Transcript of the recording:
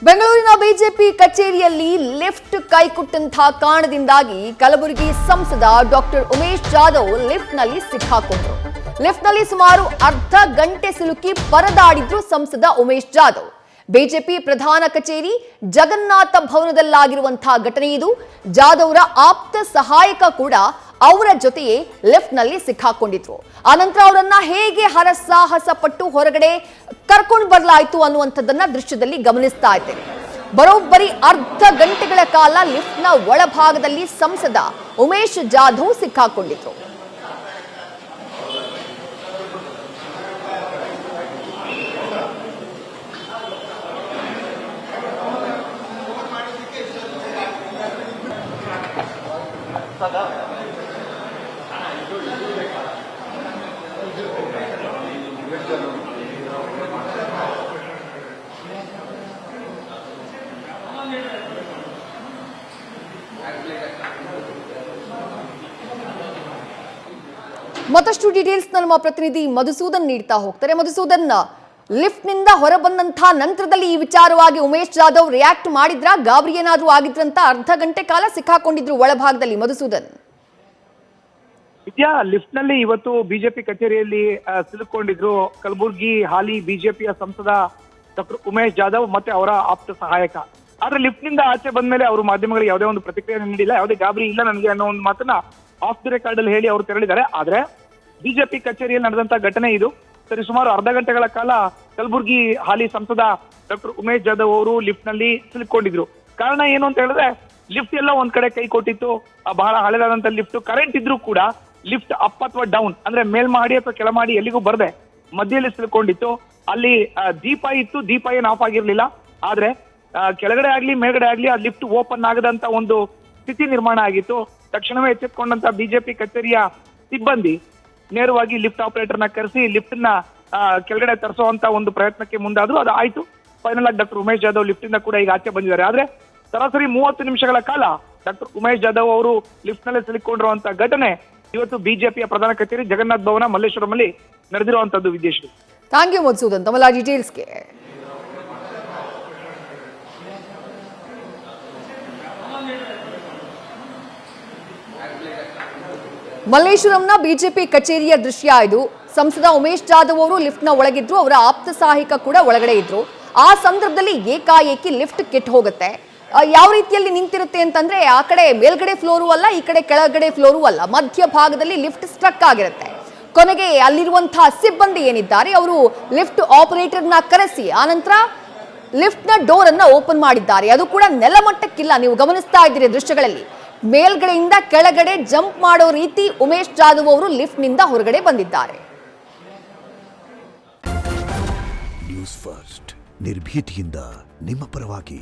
ಬೆಂಗಳೂರಿನ ಬಿಜೆಪಿ ಕಚೇರಿಯಲ್ಲಿ ಲಿಫ್ಟ್ ಕೈಕೊಟ್ಟಂತಹ ಕಾರಣದಿಂದಾಗಿ ಕಲಬುರಗಿ ಸಂಸದ ಡಾಕ್ಟರ್ ಉಮೇಶ್ ಜಾಧವ್ ಲಿಫ್ಟ್ನಲ್ಲಿ ಸಿಕ್ಕಾಕೊಂಡರು. ಲಿಫ್ಟ್ನಲ್ಲಿ ಸುಮಾರು ಅರ್ಧ ಗಂಟೆ ಸಿಲುಕಿ ಪರದಾಡಿದ್ರು ಸಂಸದ ಉಮೇಶ್ ಜಾಧವ್. ಬಿಜೆಪಿ ಪ್ರಧಾನ ಕಚೇರಿ ಜಗನ್ನಾಥ ಭವನದಲ್ಲಾಗಿರುವಂತಹ ಘಟನೆ ಇದು. ಜಾಧವ್ರ ಆಪ್ತ ಸಹಾಯಕ ಕೂಡ ಅವರ ಜೊತೆಯೇ ಲಿಫ್ಟ್ನಲ್ಲಿ ಸಿಕ್ಕಾಕೊಂಡಿದ್ರು. ಆನಂತರ ಅವರನ್ನ ಹೇಗೆ ಹರಸಾಹಸ ಪಟ್ಟು ಹೊರಗಡೆ ಕರ್ಕೊಂಡು ಬರಲಾಯಿತು ಅನ್ನುವಂಥದ್ದನ್ನ ದೃಶ್ಯದಲ್ಲಿ ಗಮನಿಸ್ತಾ ಇದ್ದೇವೆ. ಬರೋಬ್ಬರಿ ಅರ್ಧ ಗಂಟೆಗಳ ಕಾಲ ಲಿಫ್ಟ್ನ ಒಳಭಾಗದಲ್ಲಿ ಸಂಸದ ಉಮೇಶ್ ಜಾಧವ್ ಸಿಕ್ಕಾಕೊಂಡಿದ್ರು. ಮತ್ತಷ್ಟು ಡೀಟೇಲ್ಸ್ ನಮ್ಮ ಪ್ರತಿನಿಧಿ ಮಧುಸೂದನ್ ನೀಡ್ತಾ ಹೋಗ್ತಾರೆ. ಮಧುಸೂದನ್, ಲಿಫ್ಟ್ ನಿಂದ ಹೊರಬಂದಂತಹ ನಂತರದಲ್ಲಿ ಈ ವಿಚಾರವಾಗಿ ಉಮೇಶ್ ಜಾಧವ್ ರಿಯಾಕ್ಟ್ ಮಾಡಿದ್ರ, ಗಾಬರಿ ಏನಾದ್ರೂ ಆಗಿದ್ರಂತ? ಅರ್ಧ ಗಂಟೆ ಕಾಲ ಸಿಕ್ಕಾಕೊಂಡಿದ್ರು ಒಳಭಾಗದಲ್ಲಿ. ಮಧುಸೂದನ್, ವಿದ್ಯಾ, ಲಿಫ್ಟ್ ನಲ್ಲಿ ಇವತ್ತು ಬಿಜೆಪಿ ಕಚೇರಿಯಲ್ಲಿ ಸಿಲುಕೊಂಡಿದ್ರು ಕಲಬುರ್ಗಿ ಹಾಲಿ ಬಿಜೆಪಿಯ ಸಂಸದ ಡಾಕ್ಟರ್ ಉಮೇಶ್ ಜಾಧವ್ ಮತ್ತೆ ಅವರ ಆಪ್ತ ಸಹಾಯಕ. ಆದ್ರೆ ಲಿಫ್ಟ್ ನಿಂದ ಆಚೆ ಬಂದ್ಮೇಲೆ ಅವರು ಮಾಧ್ಯಮಗಳಿಗೆ ಯಾವುದೇ ಒಂದು ಪ್ರತಿಕ್ರಿಯೆ ನೀಡಿಲ್ಲ, ಯಾವುದೇ ಗಾಬರಿ ಇಲ್ಲ ನನಗೆ ಅನ್ನೋ ಒಂದು ಮಾತನ್ನ ಆಫ್ ದಿ ರೆಕಾರ್ಡ್ ಅಲ್ಲಿ ಹೇಳಿ ಅವರು ತೆರಳಿದ್ದಾರೆ. ಆದ್ರೆ ಬಿಜೆಪಿ ಕಚೇರಿಯಲ್ಲಿ ನಡೆದಂತ ಘಟನೆ ಇದು. ಸರಿ ಸುಮಾರು ಅರ್ಧ ಗಂಟೆಗಳ ಕಾಲ ಕಲಬುರ್ಗಿ ಹಾಲಿ ಸಂಸದ ಡಾಕ್ಟರ್ ಉಮೇಶ್ ಜಾಧವ್ ಅವರು ಲಿಫ್ಟ್ ನಲ್ಲಿ ಸಿಲುಕೊಂಡಿದ್ರು. ಕಾರಣ ಏನು ಅಂತ ಹೇಳಿದ್ರೆ, ಲಿಫ್ಟ್ ಎಲ್ಲ ಒಂದ್ ಕಡೆ ಕೈ ಕೊಟ್ಟಿತ್ತು, ಬಹಳ ಹಳೆದಾದಂತ ಲಿಫ್ಟ್. ಕರೆಂಟ್ ಇದ್ರೂ ಕೂಡ ಲಿಫ್ಟ್ ಅಪ್ ಅಥವಾ ಡೌನ್ ಅಂದ್ರೆ ಮೇಲ್ಮಹಡಿ ಅಥವಾ ಕೆಳಮಹಡಿ ಎಲ್ಲಿಗೂ ಬರದೆ ಮಧ್ಯದಲ್ಲಿ ಸಿಲುಕೊಂಡಿತ್ತು. ಅಲ್ಲಿ ದೀಪ ಇತ್ತು, ದೀಪ ಏನು ಆಫ್ ಆಗಿರ್ಲಿಲ್ಲ. ಆದ್ರೆ ಕೆಳಗಡೆ ಆಗ್ಲಿ ಮೇಲ್ಗಡೆ ಆಗ್ಲಿ ಆ ಲಿಫ್ಟ್ ಓಪನ್ ಆಗದಂತ ಒಂದು ಸ್ಥಿತಿ ನಿರ್ಮಾಣ ಆಗಿತ್ತು. ತಕ್ಷಣವೇ ಎಚ್ಚೆತ್ಕೊಂಡಂತ ಬಿಜೆಪಿ ಕಚೇರಿಯ ಸಿಬ್ಬಂದಿ ನೇರವಾಗಿ ಲಿಫ್ಟ್ ಆಪರೇಟರ್ ನ ಕರೆಸಿ ಲಿಫ್ಟ್ ನ ಕೆಳಗಡೆ ತರಿಸುವಂತ ಒಂದು ಪ್ರಯತ್ನಕ್ಕೆ ಮುಂದಾದ್ರು. ಅದು ಆಯ್ತು. ಫೈನಲ್ ಆಗಿ ಡಾಕ್ಟರ್ ಉಮೇಶ್ ಜಾಧವ್ ಲಿಫ್ಟ್ ಇಂದ ಕೂಡ ಈಗ ಆಚೆ ಬಂದಿದ್ದಾರೆ. ಆದ್ರೆ ಸರಾಸರಿ 30 ನಿಮಿಷಗಳ ಕಾಲ ಡಾಕ್ಟರ್ ಉಮೇಶ್ ಜಾಧವ್ ಅವರು ಲಿಫ್ಟ್ ನಲ್ಲಿ ಸಿಲುಕೊಂಡಿರುವಂತ ಘಟನೆ ಇವತ್ತು ಬಿಜೆಪಿಯ ಪ್ರಧಾನ ಕಚೇರಿ ಜಗನ್ನಾಥ ಭವನ ಮಲ್ಲೇಶ್ವರಂ ಅಲ್ಲಿ ನಡೆದಿರುವಂತದ್ದು. ವಿದೇಶಿ ಥ್ಯಾಂಕ್ ಯು ಮಧುಸೂದನ್ ತಮ್ಮೆಲ್ಲ ಡೀಟೇಲ್ಸ್ಗೆ. ಮಲ್ಲೇಶ್ವರಂನ ಬಿಜೆಪಿ ಕಚೇರಿಯ ದೃಶ್ಯ ಇದು. ಸಂಸದ ಉಮೇಶ್ ಜಾಧವ್ ಅವರು ಲಿಫ್ಟ್ನ ಒಳಗಿದ್ರು, ಅವರ ಆಪ್ತ ಸಹಾಯಕ ಕೂಡ ಒಳಗಡೆ ಇದ್ರು. ಆ ಸಂದರ್ಭದಲ್ಲಿ ಏಕಾಏಕಿ ಲಿಫ್ಟ್ ಕೆಟ್ಟು ಹೋಗುತ್ತೆ. ಯಾವ ರೀತಿಯಲ್ಲಿ ನಿಂತಿರುತ್ತೆ ಅಂತಂದ್ರೆ, ಆ ಕಡೆ ಮೇಲ್ಗಡೆ ಫ್ಲೋರು ಅಲ್ಲ, ಈ ಕಡೆ ಕೆಳಗಡೆ ಫ್ಲೋರು ಅಲ್ಲ, ಮಧ್ಯ ಭಾಗದಲ್ಲಿ ಲಿಫ್ಟ್ ಸ್ಟ್ರಕ್ ಆಗಿರುತ್ತೆ. ಕೊನೆಗೆ ಅಲ್ಲಿರುವಂತಹ ಸಿಬ್ಬಂದಿ ಏನಿದ್ದಾರೆ ಅವರು ಲಿಫ್ಟ್ ಆಪರೇಟರ್ನ ಕರೆಸಿ ಆನಂತರ ಲಿಫ್ಟ್ನ ಡೋರ್ ಅನ್ನ ಓಪನ್ ಮಾಡಿದ್ದಾರೆ. ಅದು ಕೂಡ ನೆಲಮಟ್ಟಕ್ಕಿಲ್ಲ. ನೀವು ಗಮನಿಸ್ತಾ ಇದ್ದೀರಿ ದೃಶ್ಯಗಳಲ್ಲಿ, ಮೇಲ್ಗಡೆಯಿಂದ ಕೆಳಗಡೆ ಜಂಪ್ ಮಾಡೋ ರೀತಿ ಉಮೇಶ್ ಜಾಧವ್ ಅವರು ಲಿಫ್ಟ್ ನಿಂದ ಹೊರಗಡೆ ಬಂದಿದ್ದಾರೆ. ನ್ಯೂಸ್ ಫಸ್ಟ್ ನಿರ್ಭೀತಿಯಿಂದ ನಿಮ್ಮ ಪರವಾಗಿ.